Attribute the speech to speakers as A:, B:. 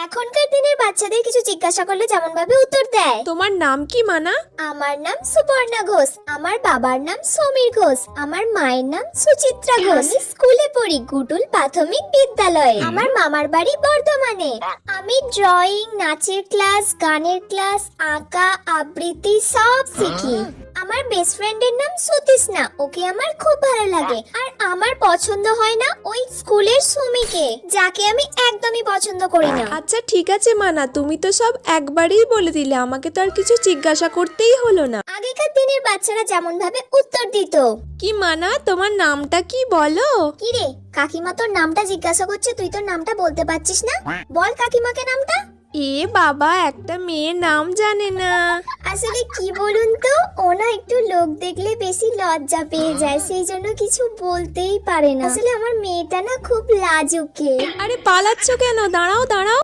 A: এখনকার দিনের বাচ্চাদের কিছু জিজ্ঞাসা করলে যেমন ভাবে উত্তর দেয়।
B: তোমার নাম কি মানা?
A: আমার নাম সুপর্ণা ঘোষ, আমার বাবার নাম সমীর ঘোষ, আমার মায়ের নাম সুচিত্রা ঘোষ। আমি স্কুলে পড়ি গুডুল প্রাথমিক বিদ্যালয়ে। আমার মামার বাড়ি বর্ধমানে। আমি ড্রয়িং, নাচের ক্লাস, গানের ক্লাস, আঁকা, আবৃত্তি সব শিখি। আমার বেস্ট ফ্রেন্ডের নাম সুতিষ্ণা, ওকে আমার খুব ভালো লাগে। আর আমার পছন্দ হয় না ওই স্কুলের সুমিকে, যাকে আমি একদমই পছন্দ করি না।
B: আচ্ছা ঠিক আছে মানা, তুমি তো সব একবারেই বলে দিলে, আমাকে তো আর কিছু জিজ্ঞাসা করতেই হলো না।
A: আগেকার দিনের বাচ্চারা যেমন ভাবে উত্তর দিত।
B: কি মানা, তোমার নামটা কি বলো?
A: কি রে, কাকিমা তোর নামটা জিজ্ঞাসা করছে, তুই তোর নামটা বলতে পারছিস না? বল কাকিমাকে নামটা।
B: এ বাবা, একটা মেয়ের নাম জানে না।
A: আসলে কি বলুন তো, ও না একটু লোক দেখলে বেশি লজ্জা পেয়ে যায়, সেই জন্য কিছু বলতেই পারে না। আসলে আমার মেয়েটা না খুব লাজুকে।
B: আরে পালাচ্ছ কেন? দাঁড়াও দাঁড়াও।